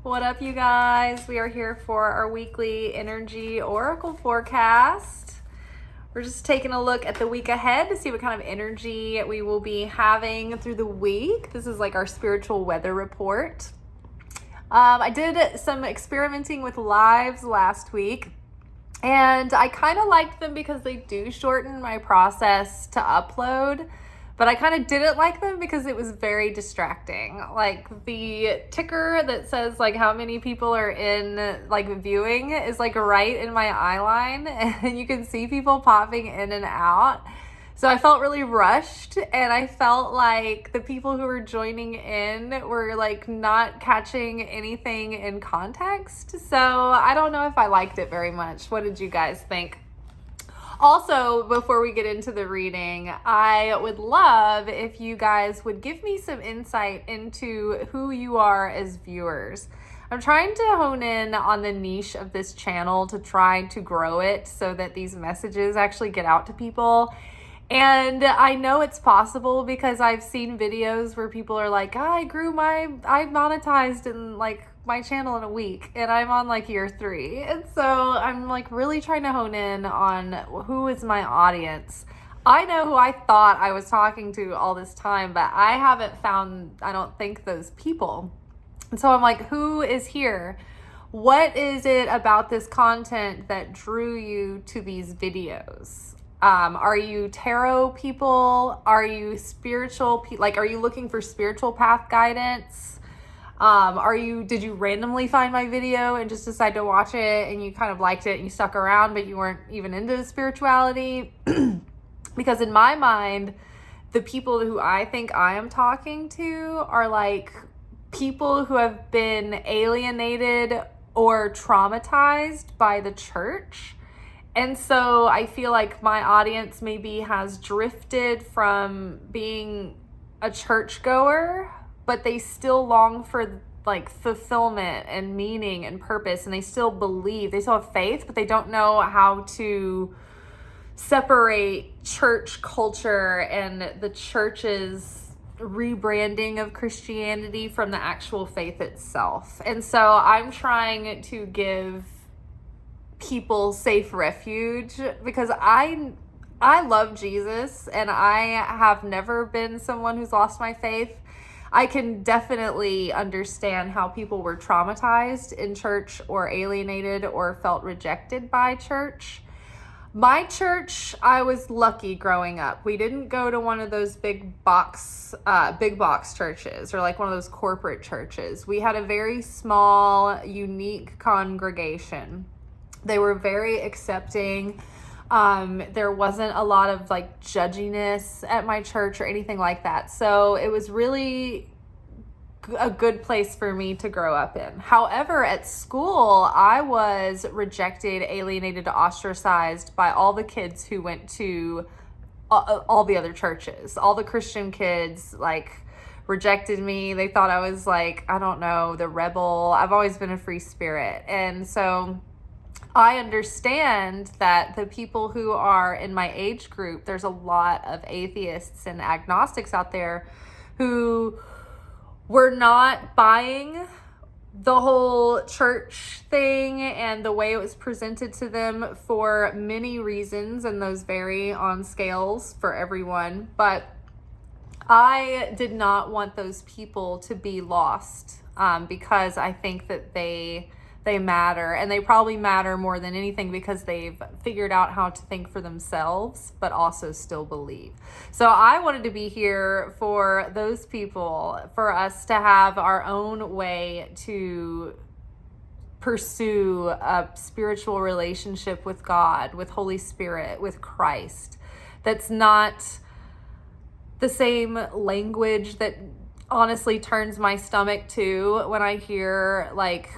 What up, you guys? We are here for our weekly energy oracle forecast. We're just taking a look at the week ahead to see what kind of energy we will be having through the week. This is like our spiritual weather report. I did some experimenting with lives last week, and I kind of liked them because they do shorten my process to upload. But I kind of didn't like them because it was very distracting. Like the ticker that says like how many people are in like viewing is like right in my eye line, and you can see people popping in and out. So I felt really rushed, and I felt like the people who were joining in were like not catching anything in context. So I don't know if I liked it very much. What did you guys think? Also, before we get into the reading, I would love if you guys would give me some insight into who you are as viewers. I'm trying to hone in on the niche of this channel to try to grow it so that these messages actually get out to people. And I know it's possible because I've seen videos where people are like, I monetized in like my channel in a week, and I'm on like year 3. And so I'm like really trying to hone in on who is my audience. I know who I thought I was talking to all this time, but I haven't found, I don't think, those people. And so I'm like, who is here? What is it about this content that drew you to these videos? Are you tarot people? Are you spiritual? Are you looking for spiritual path guidance? Did you randomly find my video and just decide to watch it and you kind of liked it and you stuck around, but you weren't even into spirituality? Because in my mind, the people who I think I am talking to are like people who have been alienated or traumatized by the church. And so I feel like my audience maybe has drifted from being a churchgoer, but they still long for like fulfillment and meaning and purpose, and they still believe, they still have faith, but they don't know how to separate church culture and the church's rebranding of Christianity from the actual faith itself. And so I'm trying to give people safe refuge because I love Jesus, and I have never been someone who's lost my faith. I can definitely understand how people were traumatized in church or alienated or felt rejected by church. My church, I was lucky growing up. We didn't go to one of those big box churches or like one of those corporate churches. We had a very small, unique congregation. They were very accepting. There wasn't a lot of like judginess at my church or anything like that. So it was really a good place for me to grow up in. However, at school, I was rejected, alienated, ostracized by all the kids who went to all the other churches. All the Christian kids like rejected me. They thought I was like, I don't know, the rebel. I've always been a free spirit. And so I understand that the people who are in my age group, there's a lot of atheists and agnostics out there who were not buying the whole church thing and the way it was presented to them for many reasons, and those vary on scales for everyone. But I did not want those people to be lost because I think that they matter, and they probably matter more than anything because they've figured out how to think for themselves but also still believe. So I wanted to be here for those people, for us to have our own way to pursue a spiritual relationship with God, with Holy Spirit, with Christ, that's not the same language that honestly turns my stomach to when I hear like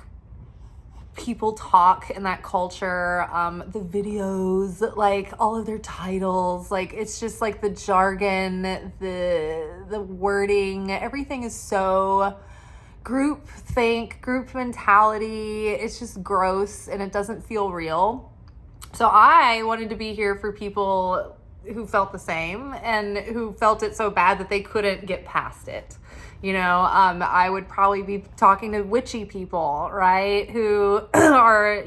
people talk in that culture, the videos, like all of their titles, like it's just like the jargon, the wording, everything is so group think, group mentality. It's just gross and it doesn't feel real. So I wanted to be here for people who felt the same and who felt it so bad that they couldn't get past it. I would probably be talking to witchy people, right? Who are,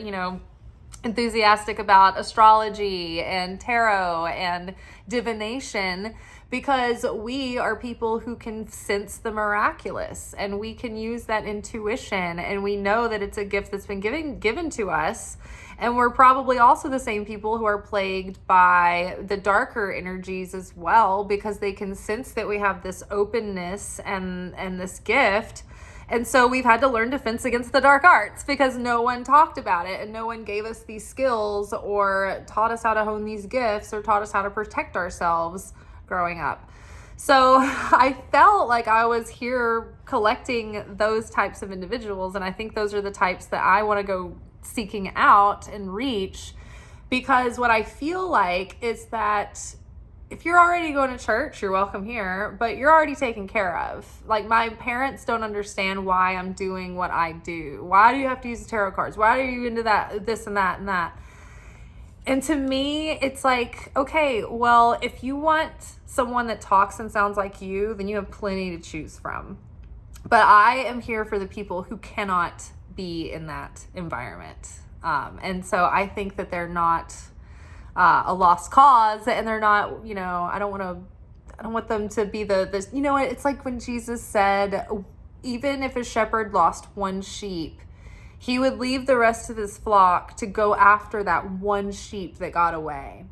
enthusiastic about astrology and tarot and divination, because we are people who can sense the miraculous and we can use that intuition, and we know that it's a gift that's been given to us. And we're probably also the same people who are plagued by the darker energies as well, because they can sense that we have this openness and this gift. And so we've had to learn defense against the dark arts, because no one talked about it and no one gave us these skills or taught us how to hone these gifts or taught us how to protect ourselves growing up. So I felt like I was here collecting those types of individuals, and I think those are the types that I want to go seeking out and reach, because what I feel like is that if you're already going to church, you're welcome here, but you're already taken care of. Like, my parents don't understand why I'm doing what I do. Why do you have to use the tarot cards? Why are you into that, this and that and that? And to me, it's like, okay, well, if you want someone that talks and sounds like you, then you have plenty to choose from. But I am here for the people who cannot be in that environment. And so I think that they're not a lost cause, and they're not, I don't want them to be this, it's like when Jesus said, even if a shepherd lost one sheep, he would leave the rest of his flock to go after that one sheep that got away.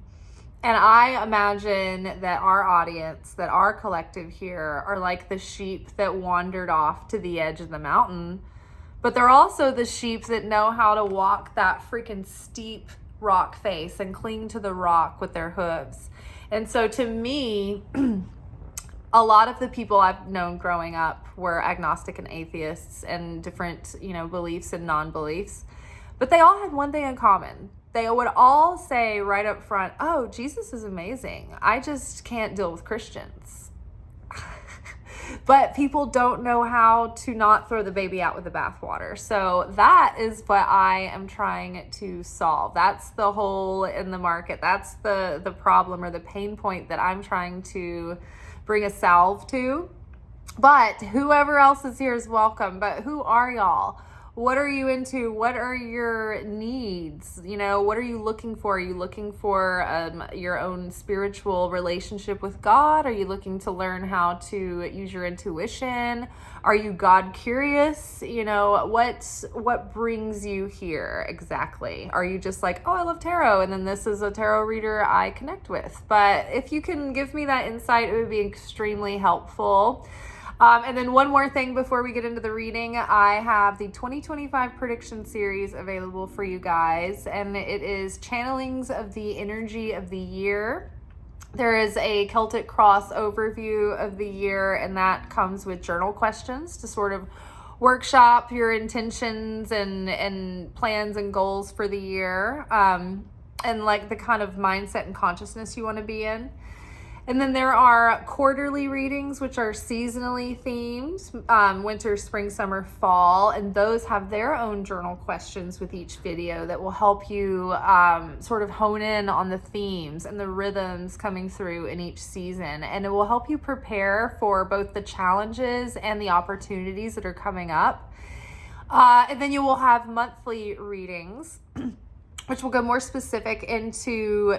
And I imagine that our audience, that our collective here, are like the sheep that wandered off to the edge of the mountain, but they're also the sheep that know how to walk that freaking steep rock face and cling to the rock with their hooves. And so to me, a lot of the people I've known growing up were agnostic and atheists and different, beliefs and non-beliefs, but they all had one thing in common. They would all say right up front, oh, Jesus is amazing. I just can't deal with Christians. But people don't know how to not throw the baby out with the bathwater. So that is what I am trying to solve. That's the hole in the market. That's the problem or the pain point that I'm trying to bring a salve to. But whoever else is here is welcome. But who are y'all? What are you into? What are your needs? What are you looking for? Are you looking for your own spiritual relationship with God? Are you looking to learn how to use your intuition? Are you God curious? What brings you here exactly? Are you just like, oh, I love tarot, and then this is a tarot reader I connect with? But if you can give me that insight, it would be extremely helpful. And then one more thing before we get into the reading, I have the 2025 prediction series available for you guys, and it is channelings of the energy of the year. There is a Celtic cross overview of the year, and that comes with journal questions to sort of workshop your intentions and plans and goals for the year, and like the kind of mindset and consciousness you want to be in. And then there are quarterly readings, which are seasonally themed, winter, spring, summer, fall. And those have their own journal questions with each video that will help you sort of hone in on the themes and the rhythms coming through in each season. And it will help you prepare for both the challenges and the opportunities that are coming up. And then you will have monthly readings, which will go more specific into,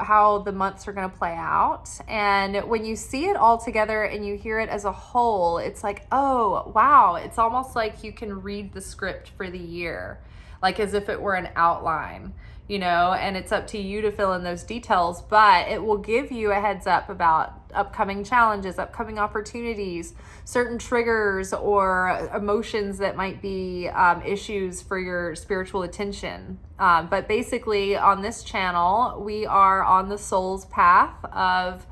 how the months are going to play out. And when you see it all together and you hear it as a whole, it's like, oh, wow. It's almost like you can read the script for the year, like as if it were an outline, and it's up to you to fill in those details, but it will give you a heads up about upcoming challenges, upcoming opportunities, certain triggers or emotions that might be issues for your spiritual attention. But basically on this channel, we are on the soul's path of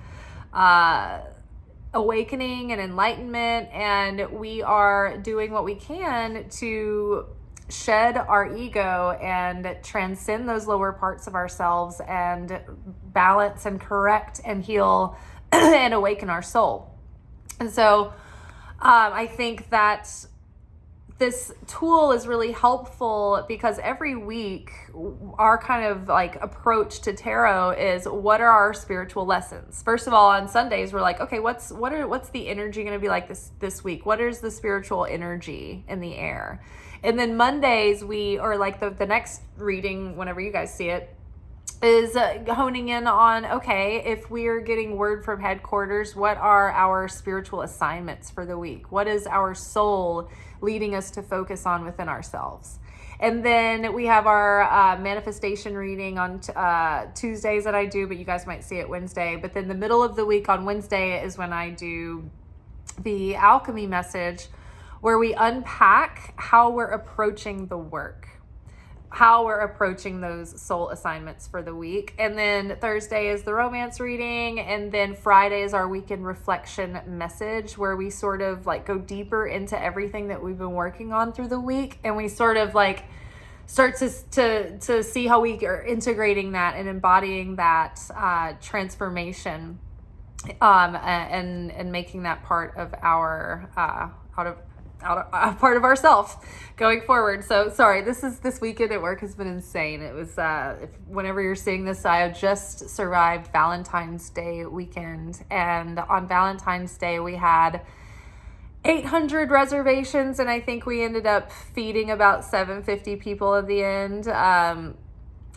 awakening and enlightenment, and we are doing what we can to shed our ego and transcend those lower parts of ourselves and balance and correct and heal and awaken our soul. And so I think that this tool is really helpful because every week our kind of like approach to tarot is, what are our spiritual lessons? First of all, on Sundays we're like, okay, what's the energy going to be like this week? What is the spiritual energy in the air? And then Mondays or like the next reading, whenever you guys see it, is honing in on, okay, if we're getting word from headquarters, what are our spiritual assignments for the week? What is our soul leading us to focus on within ourselves? And then we have our manifestation reading on Tuesdays that I do, but you guys might see it Wednesday. But then the middle of the week on Wednesday is when I do the alchemy message, where we unpack how we're approaching the work, how we're approaching those soul assignments for the week. And then Thursday is the romance reading. And then Friday is our weekend reflection message, where we sort of like go deeper into everything that we've been working on through the week. And we sort of like start to see how we are integrating that and embodying that transformation, and making that part of our, part of ourself going forward. So sorry, this weekend at work has been insane. It was whenever you're seeing this, I have just survived Valentine's Day weekend, and on Valentine's Day we had 800 reservations, and I think we ended up feeding about 750 people at the end,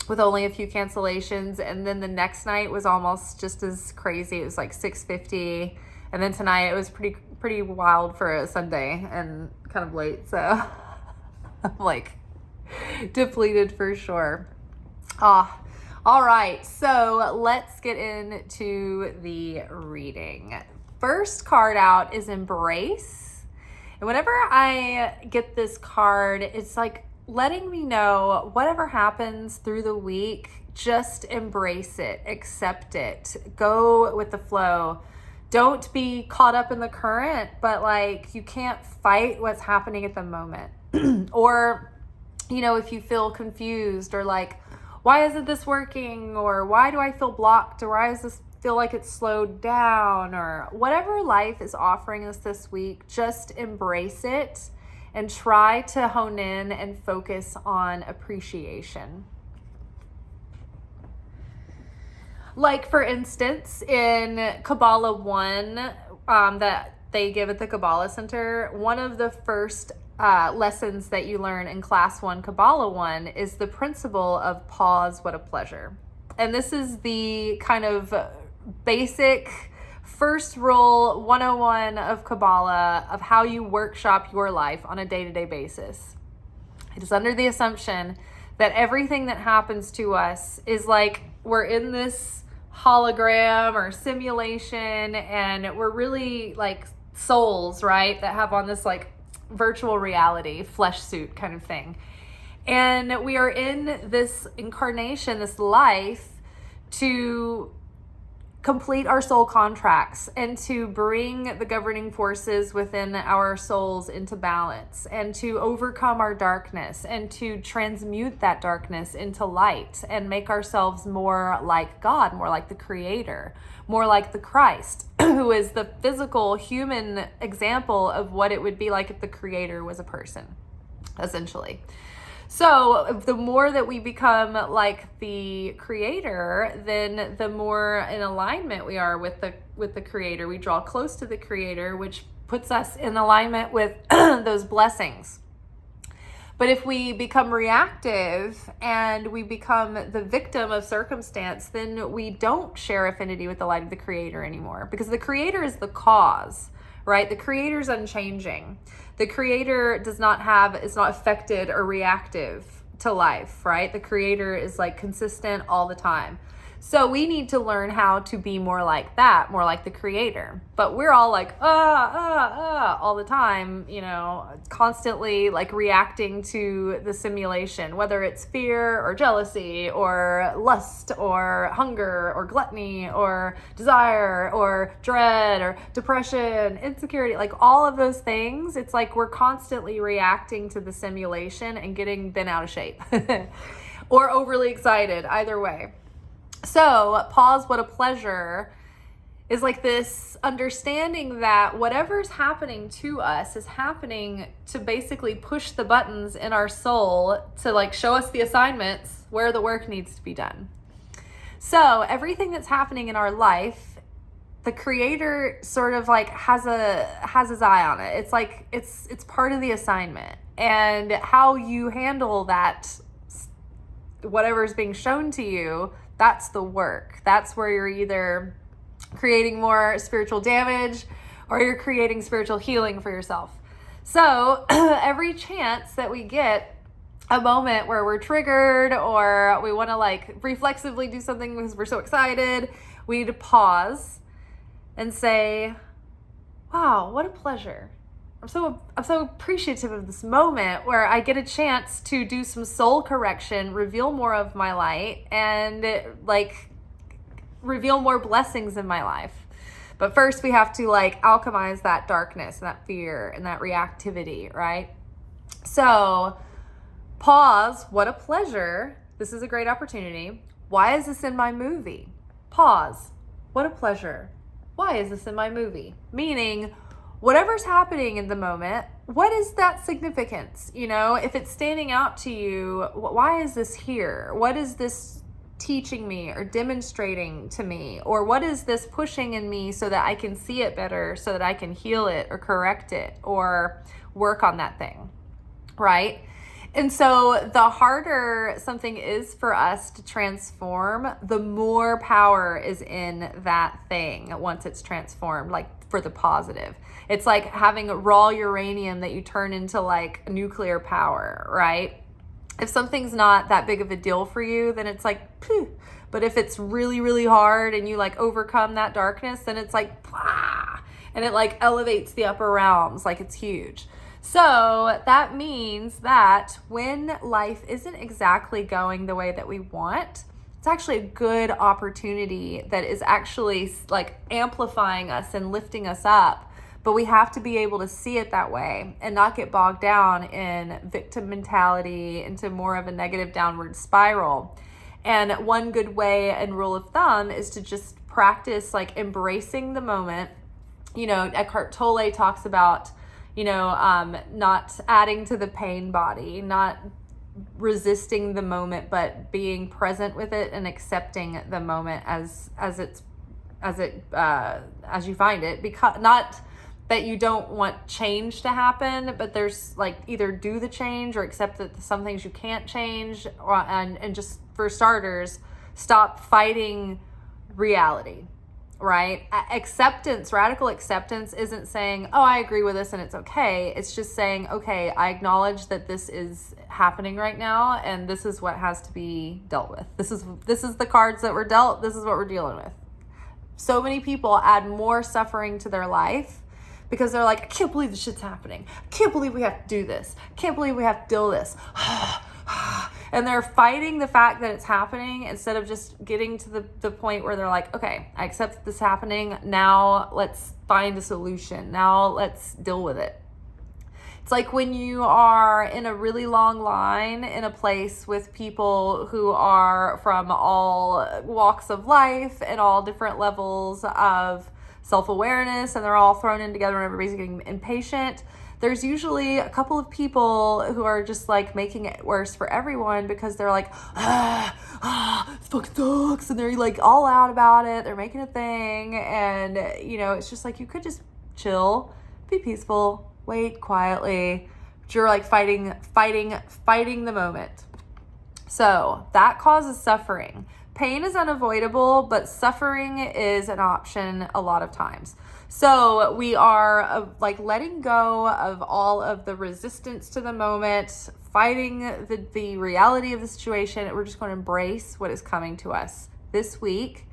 with only a few cancellations. And then the next night was almost just as crazy. It was like 650. And then tonight it was pretty wild for a Sunday and kind of late. So I'm like depleted for sure. All right. So let's get into the reading. First card out is Embrace. And whenever I get this card, it's like letting me know whatever happens through the week, just embrace it, accept it, go with the flow. Don't be caught up in the current, but like you can't fight what's happening at the moment. Or, if you feel confused or like, why isn't this working? Or why do I feel blocked? Or why does this feel like it's slowed down? Or whatever life is offering us this week, just embrace it and try to hone in and focus on appreciation. Like, for instance, in Kabbalah 1 that they give at the Kabbalah Center, one of the first lessons that you learn in Class 1, Kabbalah 1, is the principle of pause, what a pleasure. And this is the kind of basic first rule 101 of Kabbalah of how you workshop your life on a day-to-day basis. It is under the assumption that everything that happens to us is like we're in this hologram or simulation, and we're really like souls, right, that have on this like virtual reality flesh suit kind of thing. And we are in this incarnation, this life, to complete our soul contracts and to bring the governing forces within our souls into balance, and to overcome our darkness and to transmute that darkness into light and make ourselves more like God, more like the Creator, more like the Christ, who is the physical human example of what it would be like if the Creator was a person, essentially. So the more that we become like the Creator, then the more in alignment we are with the Creator. We draw close to the Creator, which puts us in alignment with those blessings. But if we become reactive and we become the victim of circumstance, then we don't share affinity with the light of the Creator anymore, because the Creator is the cause, right? The Creator is unchanging. The Creator is not affected or reactive to life, right? The Creator is like consistent all the time. So we need to learn how to be more like that, more like the Creator. But we're all like, all the time, constantly like reacting to the simulation, whether it's fear or jealousy or lust or hunger or gluttony or desire or dread or depression, insecurity, like all of those things. It's like we're constantly reacting to the simulation and getting bent out of shape or overly excited, either way. So pause, what a pleasure is like this understanding that whatever's happening to us is happening to basically push the buttons in our soul to like show us the assignments where the work needs to be done. So everything that's happening in our life, the creator sort of like has his eye on it. It's like it's part of the assignment, and how you handle that, whatever's being shown to you, that's the work. That's where you're either creating more spiritual damage or you're creating spiritual healing for yourself. So every chance that we get a moment where we're triggered or we want to like reflexively do something because we're so excited, we need to pause and say, wow, what a pleasure. I'm so appreciative of this moment where I get a chance to do some soul correction, reveal more of my light, and like reveal more blessings in my life. But first we have to like alchemize that darkness and that fear and that reactivity, right? So pause, what a pleasure. This is a great opportunity. Why is this in my movie? Pause, what a pleasure. Why is this in my movie? Meaning, whatever's happening in the moment, what is that significance? You know, if it's standing out to you, why is this here? What is this teaching me or demonstrating to me? Or what is this pushing in me so that I can see it better, so that I can heal it or correct it or work on that thing, right? And so the harder something is for us to transform, the more power is in that thing once it's transformed, like for the positive. It's like having raw uranium that you turn into like nuclear power, right? If something's not that big of a deal for you, then it's like, phew. But if it's really, really hard and you like overcome that darkness, then it's like, blah, and it like elevates the upper realms, like it's huge. So that means that when life isn't exactly going the way that we want, it's actually a good opportunity that is actually like amplifying us and lifting us up. But we have to be able to see it that way and not get bogged down in victim mentality into more of a negative downward spiral. And one good way and rule of thumb is to just practice like embracing the moment. You know, Eckhart Tolle talks about, you know, not adding to the pain body, not resisting the moment, but being present with it and accepting the moment as you find it. Because not that you don't want change to happen, but there's like either do the change or accept that some things you can't change, and just for starters, stop fighting reality, right? Acceptance, radical acceptance isn't saying, oh, I agree with this and it's okay. It's just saying, okay, I acknowledge that this is happening right now and this is what has to be dealt with. This is the cards that were dealt. This is what we're dealing with. So many people add more suffering to their life because they're like, I can't believe this shit's happening. I can't believe we have to do this. I can't believe we have to deal with this. And they're fighting the fact that it's happening instead of just getting to the point where they're like, okay, I accept that this is happening. Now let's find a solution. Now let's deal with it. It's like when you are in a really long line in a place with people who are from all walks of life and all different levels of self-awareness, and they're all thrown in together and everybody's getting impatient. There's usually a couple of people who are just like making it worse for everyone because they're like, this fucking sucks. And they're like all out about it. They're making a thing. And, you know, it's just like, you could just chill, be peaceful, wait quietly. But you're like fighting the moment. So that causes suffering. Pain is unavoidable, but suffering is an option a lot of times. So we are like letting go of all of the resistance to the moment, fighting the reality of the situation. We're just going to embrace what is coming to us this week.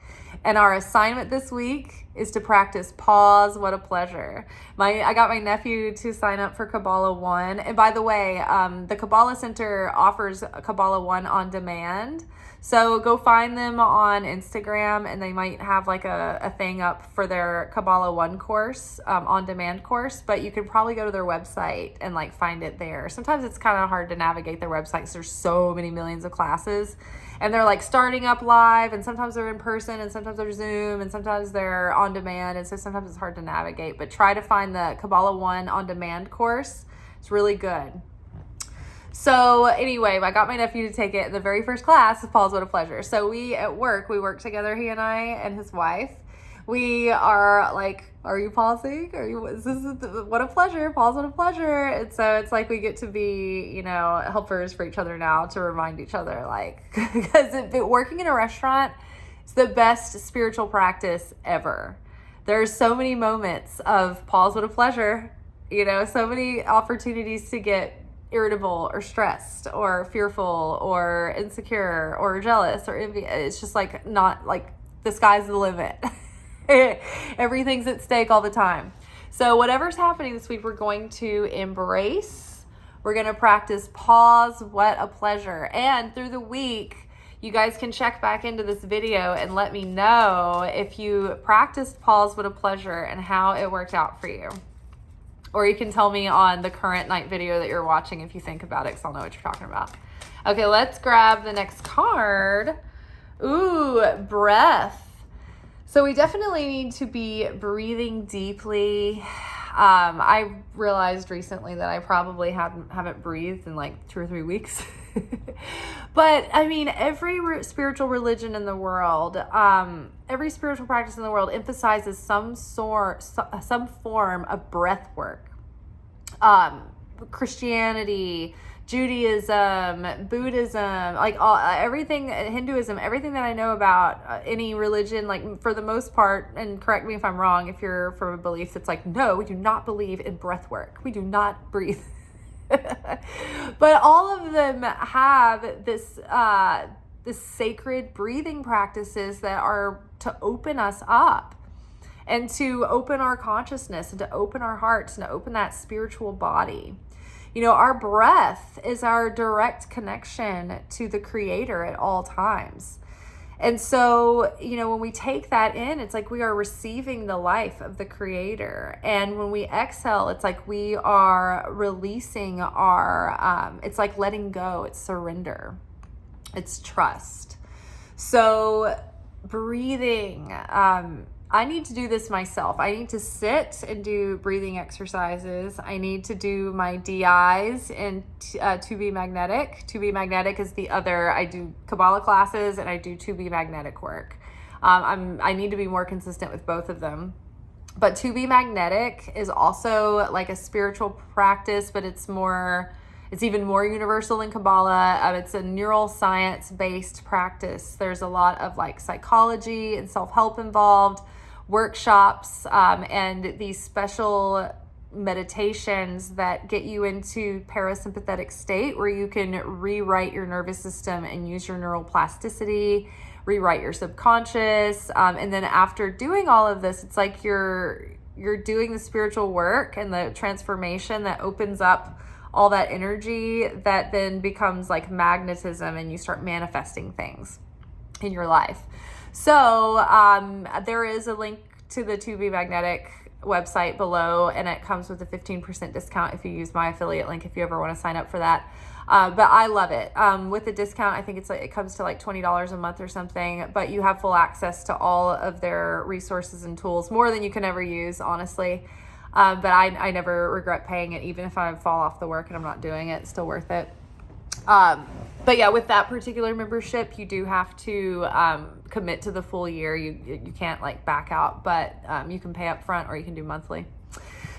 And our assignment this week is to practice pause. What a pleasure. I got my nephew to sign up for Kabbalah 1. And by the way, the Kabbalah Center offers Kabbalah 1 on demand. So go find them on Instagram and they might have like a thing up for their Kabbalah 1 course, on demand course, but you can probably go to their website and like find it there. Sometimes it's kind of hard to navigate their website because there's so many millions of classes and they're like starting up live and sometimes they're in person person, and sometimes they're Zoom, and sometimes they're on demand, and so sometimes it's hard to navigate. But try to find the Kabbalah 1 on demand course. It's really good. So anyway, I got my nephew to take it. The very first class is Paul's What a Pleasure. So we work together, he and I and his wife. We are like, are you pausing? What a pleasure. Paul's What a Pleasure. And so it's like we get to be, helpers for each other now, to remind each other, like, because working in a restaurant is the best spiritual practice ever. There's so many moments of Paul's What a Pleasure, so many opportunities to get irritable or stressed or fearful or insecure or jealous or envy. It's just like, not like the sky's the limit. Everything's at stake all the time. So whatever's happening this week, we're going to embrace. We're going to practice pause, what a pleasure. And through the week, you guys can check back into this video and let me know if you practiced pause, what a pleasure, and how it worked out for you. Or you can tell me on the current night video that you're watching if you think about it, because I'll know what you're talking about. Okay, let's grab the next card. Ooh, breath. So we definitely need to be breathing deeply. I realized recently that I probably haven't breathed in like 2 or 3 weeks. But I mean, every spiritual religion in the world, every spiritual practice in the world emphasizes some form of breath work. Christianity, Judaism, Buddhism, like everything, Hinduism, everything that I know about any religion, like for the most part, and correct me if I'm wrong, if you're from a belief that's like, no, we do not believe in breath work. We do not breathe. But all of them have this sacred breathing practices that are to open us up and to open our consciousness and to open our hearts and to open that spiritual body. Our breath is our direct connection to the Creator at all times. And so, when we take that in, it's like we are receiving the life of the Creator. And when we exhale, it's like we are releasing it's like letting go. It's surrender. It's trust. So breathing, I need to do this myself. I need to sit and do breathing exercises. I need to do my DIs and to be magnetic. To be magnetic is the other. I do Kabbalah classes and I do to be magnetic work. I need to be more consistent with both of them. But to be magnetic is also like a spiritual practice, but it's even more universal than Kabbalah. It's a neural science based practice. There's a lot of like psychology and self-help involved, workshops, and these special meditations that get you into parasympathetic state where you can rewrite your nervous system and use your neuroplasticity, rewrite your subconscious. And then after doing all of this, it's like you're doing the spiritual work and the transformation that opens up all that energy that then becomes like magnetism, and you start manifesting things in your life. So there is a link to the To Be Magnetic website below, and it comes with a 15% discount if you use my affiliate link, if you ever want to sign up for that. But I love it. With the discount, I think it comes to like $20 a month or something, but you have full access to all of their resources and tools, more than you can ever use, honestly. But I never regret paying it, even if I fall off the work and I'm not doing it, it's still worth it. But yeah, with that particular membership, you do have to commit to the full year. You can't like back out, but you can pay up front or you can do monthly.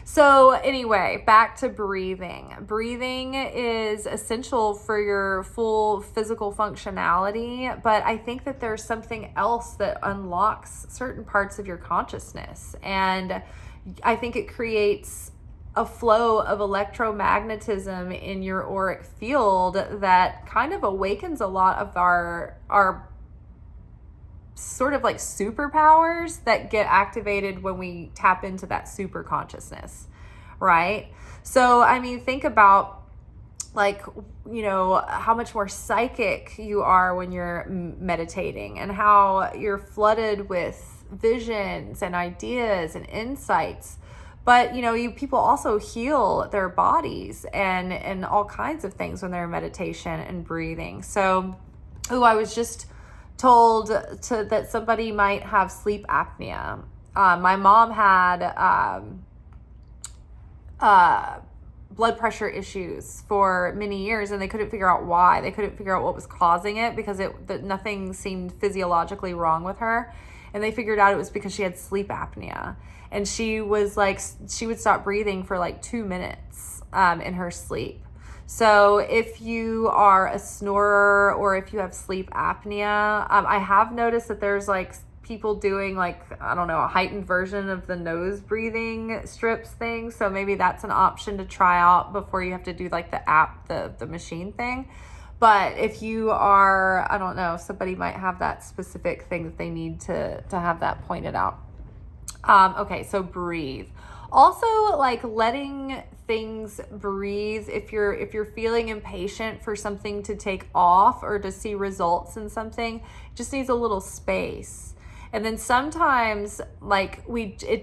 So anyway, back to breathing. Breathing is essential for your full physical functionality, but I think that there's something else that unlocks certain parts of your consciousness. And I think it creates a flow of electromagnetism in your auric field that kind of awakens a lot of our sort of like superpowers that get activated when we tap into that super consciousness, right? So, I mean, think about like, how much more psychic you are when you're meditating, and how you're flooded with visions and ideas and insights. But, people also heal their bodies and all kinds of things when they're in meditation and breathing. So, I was just told that somebody might have sleep apnea. My mom had blood pressure issues for many years, and they couldn't figure out why. They couldn't figure out what was causing it, because nothing seemed physiologically wrong with her. And they figured out it was because she had sleep apnea. And she was like, she would stop breathing for like 2 minutes in her sleep. So if you are a snorer, or if you have sleep apnea, I have noticed that there's like people doing like, I don't know, a heightened version of the nose breathing strips thing. So maybe that's an option to try out before you have to do like the machine thing. But if you are, I don't know, somebody might have that specific thing that they need to have that pointed out. Okay, so breathe. Also, like letting things breathe. If you're feeling impatient for something to take off or to see results in something, it just needs a little space. And then sometimes like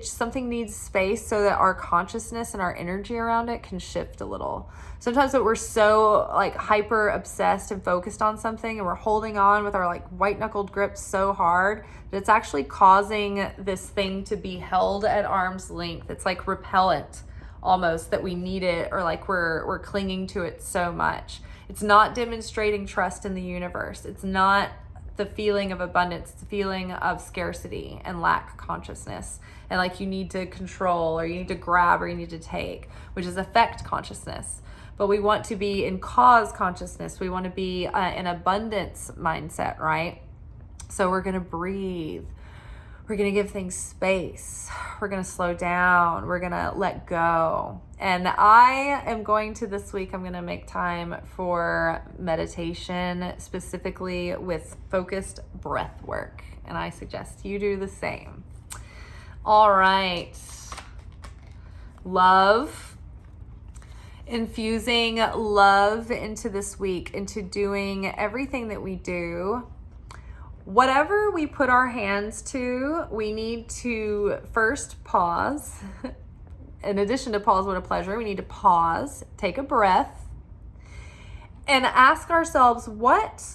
something needs space so that our consciousness and our energy around it can shift a little. Sometimes that we're so like hyper obsessed and focused on something, and we're holding on with our like white knuckled grip so hard that it's actually causing this thing to be held at arm's length. It's like repellent almost, that we need it, or like we're clinging to it so much. It's not demonstrating trust in the universe. It's not the feeling of abundance. It's the feeling of scarcity and lack consciousness. And like you need to control, or you need to grab, or you need to take, which is effect consciousness. But we want to be in cause consciousness. We want to be in abundance mindset, right? So we're going to breathe. We're going to give things space. We're going to slow down. We're going to let go. And I am going to, this week, I'm going to make time for meditation, specifically with focused breath work. And I suggest you do the same. All right. Love. Infusing love into this week, into doing everything that we do. Whatever we put our hands to, we need to first pause. In addition to pause, what a pleasure, we need to pause, take a breath, and ask ourselves, what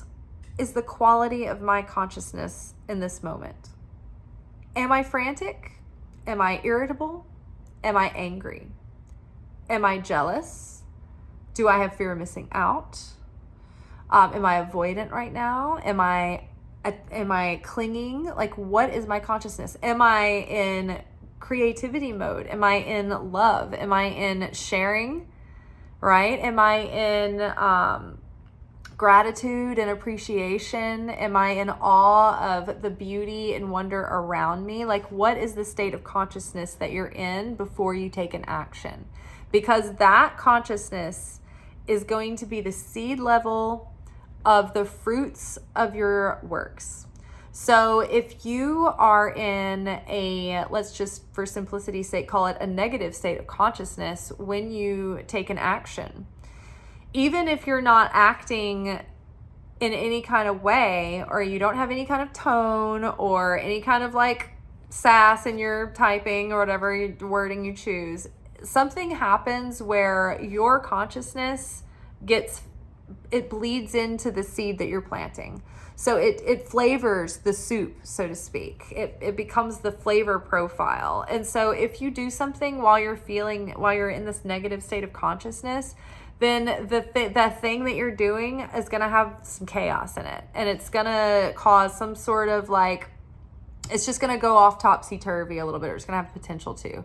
is the quality of my consciousness in this moment? Am I frantic? Am I irritable? Am I angry? Am I jealous? Do I have fear of missing out? Am I avoidant right now? Am I clinging? Like, what is my consciousness? Am I in creativity mode? Am I in love? Am I in sharing? Right? Am I in gratitude and appreciation? Am I in awe of the beauty and wonder around me? Like, what is the state of consciousness that you're in before you take an action? Because that consciousness is going to be the seed level of the fruits of your works. So if you are in a, let's just for simplicity's sake call it a negative state of consciousness when you take an action, even if you're not acting in any kind of way, or you don't have any kind of tone or any kind of like sass in your typing or whatever wording you choose, something happens where your consciousness it bleeds into the seed that you're planting. So it flavors the soup, so to speak. It becomes the flavor profile. And so if you do something while you're in this negative state of consciousness, then that thing that you're doing is going to have some chaos in it. And it's going to cause some sort of like, it's just going to go off topsy-turvy a little bit, or it's going to have potential to.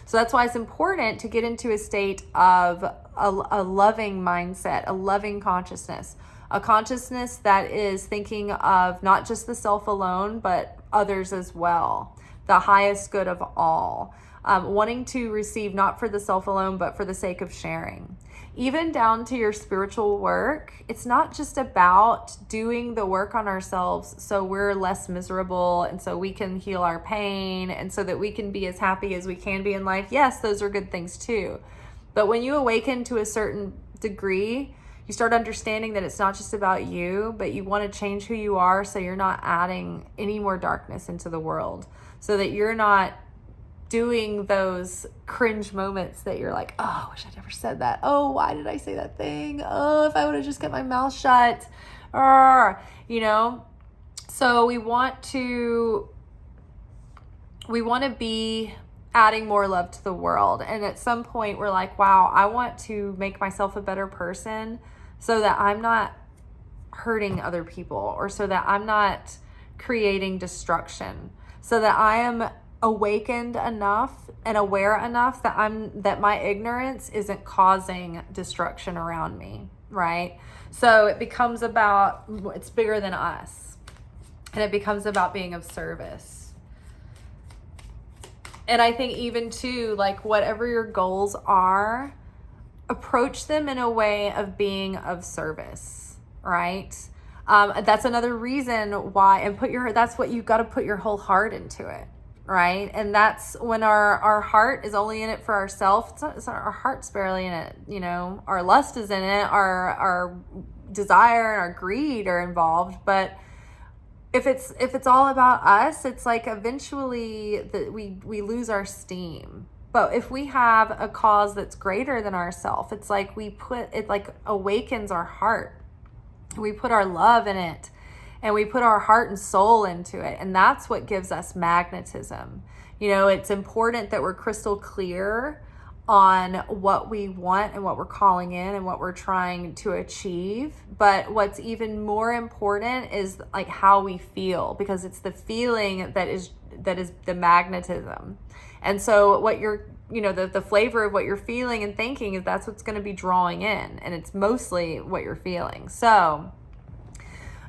So that's why it's important to get into a state of a loving mindset, a loving consciousness, a consciousness that is thinking of not just the self alone, but others as well, the highest good of all, wanting to receive not for the self alone, but for the sake of sharing. Even down to your spiritual work, it's not just about doing the work on ourselves so we're less miserable and so we can heal our pain and so that we can be as happy as we can be in life. Yes, those are good things too. But when you awaken to a certain degree, you start understanding that it's not just about you, but you want to change who you are so you're not adding any more darkness into the world, so that you're not doing those cringe moments that you're like, oh, I wish I'd never said that. Oh, why did I say that thing? Oh, if I would have just kept my mouth shut. So we want to be adding more love to the world. And at some point we're like, wow, I want to make myself a better person so that I'm not hurting other people, or so that I'm not creating destruction, so that I am awakened enough and aware enough that my ignorance isn't causing destruction around me, right? So it becomes about, it's bigger than us, and it becomes about being of service. And I think even too, like, whatever your goals are, approach them in a way of being of service, right? That's another reason why, and that's what you've got to put your whole heart into it, right? And that's when our heart is only in it for ourselves. Our heart's barely in it, you know. Our lust is in it, our desire and our greed are involved. But if it's all about us, it's like eventually that we lose our steam. But if we have a cause that's greater than ourselves, it's like it like awakens our heart. We put our love in it, and we put our heart and soul into it. And that's what gives us magnetism. You know, it's important that we're crystal clear on what we want and what we're calling in and what we're trying to achieve. But what's even more important is like how we feel, because it's the feeling that is the magnetism. And so what you're, you know, the flavor of what you're feeling and thinking is that's what's going to be drawing in, and it's mostly what you're feeling. So,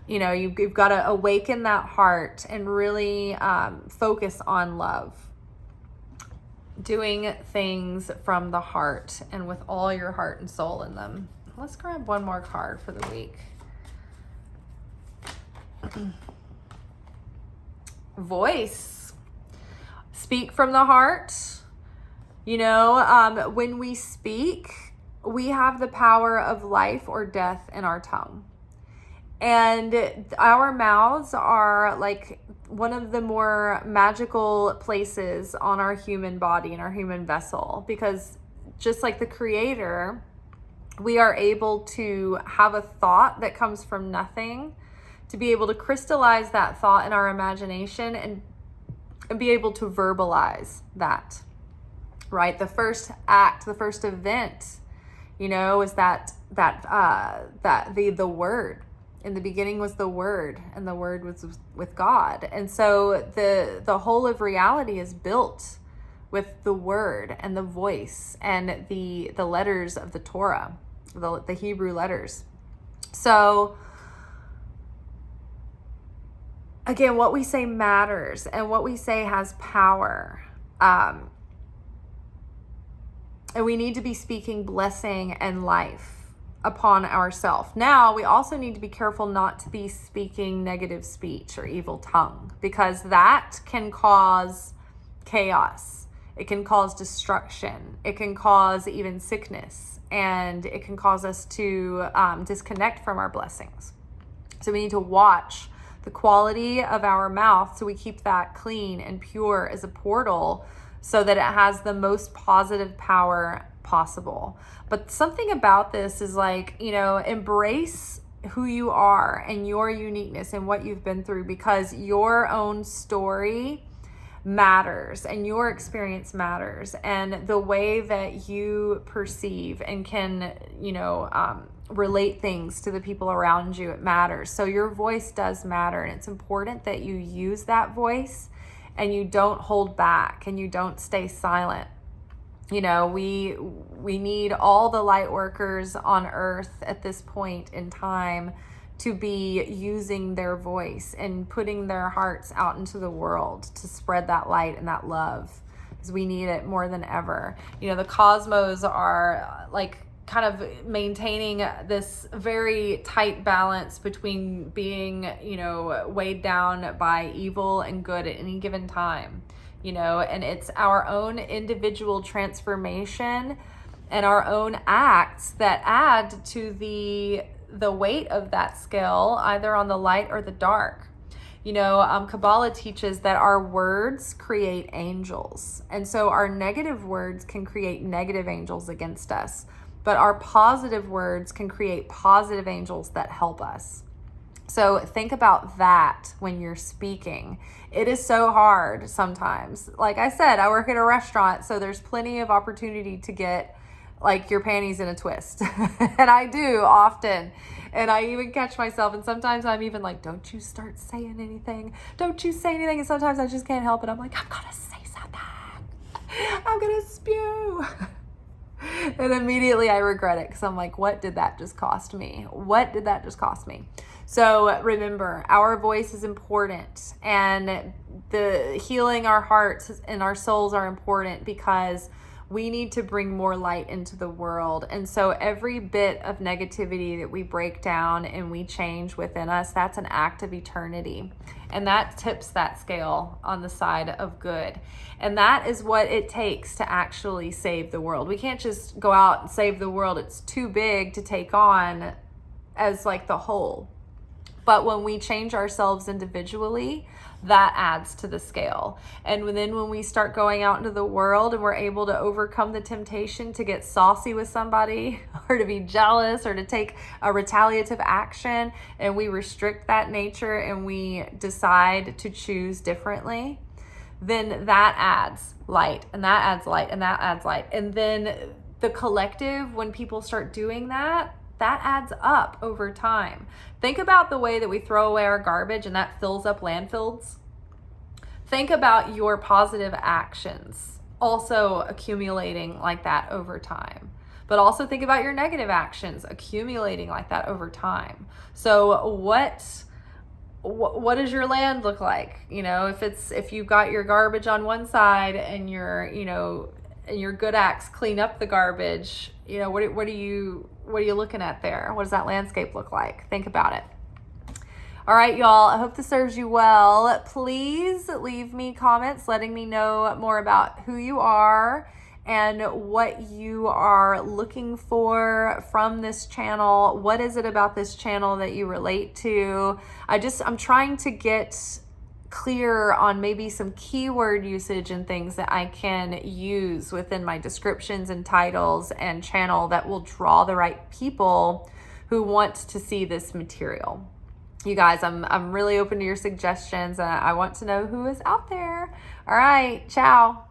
you know, you've got to awaken that heart and really focus on love, doing things from the heart and with all your heart and soul in them. Let's grab one more card for the week. Voice. Speak from the heart. You know, when we speak, we have the power of life or death in our tongue. And our mouths are like one of the more magical places on our human body and our human vessel, because just like the Creator, we are able to have a thought that comes from nothing, to be able to crystallize that thought in our imagination and be able to verbalize that. Right? The first act, the first event, you know, is that the word. In the beginning was the Word, and the Word was with God. And so the whole of reality is built with the Word and the voice and the letters of the Torah, the Hebrew letters. So again, what we say matters, and what we say has power. And we need to be speaking blessing and life upon ourselves. Now, we also need to be careful not to be speaking negative speech or evil tongue, because that can cause chaos. It can cause destruction. It can cause even sickness, and it can cause us to disconnect from our blessings. So we need to watch the quality of our mouth so we keep that clean and pure as a portal, so that it has the most positive power possible. But something about this is like, you know, embrace who you are and your uniqueness and what you've been through, because your own story matters and your experience matters, and the way that you perceive and can, you know, relate things to the people around you, it matters. So your voice does matter, and it's important that you use that voice and you don't hold back and you don't stay silent. You know, we need all the light workers on earth at this point in time to be using their voice and putting their hearts out into the world to spread that light and that love, because we need it more than ever. You know, the cosmos are like kind of maintaining this very tight balance between being, you know, weighed down by evil and good at any given time, you know, and it's our own individual transformation and our own acts that add to the weight of that scale, either on the light or the dark. You know, Kabbalah teaches that our words create angels. And so our negative words can create negative angels against us, but our positive words can create positive angels that help us. So think about that when you're speaking. It is so hard sometimes. Like I said, I work at a restaurant, so there's plenty of opportunity to get like your panties in a twist. And I do often. And I even catch myself, and sometimes I'm even like, don't you start saying anything. Don't you say anything. And sometimes I just can't help it. I'm like, I'm gonna say something. I'm gonna spew. And immediately I regret it because I'm like, what did that just cost me? What did that just cost me? So remember, our voice is important, and the healing our hearts and our souls are important because we need to bring more light into the world. And so every bit of negativity that we break down and we change within us, that's an act of eternity. And that tips that scale on the side of good. And that is what it takes to actually save the world. We can't just go out and save the world. It's too big to take on as like the whole. But when we change ourselves individually, that adds to the scale. And then when we start going out into the world and we're able to overcome the temptation to get saucy with somebody or to be jealous or to take a retaliative action, and we restrict that nature and we decide to choose differently, then that adds light, and that adds light, and that adds light. And then the collective, when people start doing that, that adds up over time. Think about the way that we throw away our garbage and that fills up landfills. Think about your positive actions also accumulating like that over time. But also think about your negative actions accumulating like that over time. So what does your land look like? You know, if you've got your garbage on one side and your good acts clean up the garbage, you know, what are you looking at there? What does that landscape look like? Think about it. All right, y'all, I hope this serves you well. Please leave me comments letting me know more about who you are and what you are looking for from this channel. What is it about this channel that you relate to? I'm trying to get clear on maybe some keyword usage and things that I can use within my descriptions and titles and channel that will draw the right people who want to see this material. You guys, I'm really open to your suggestions, and I want to know who is out there. All right, ciao.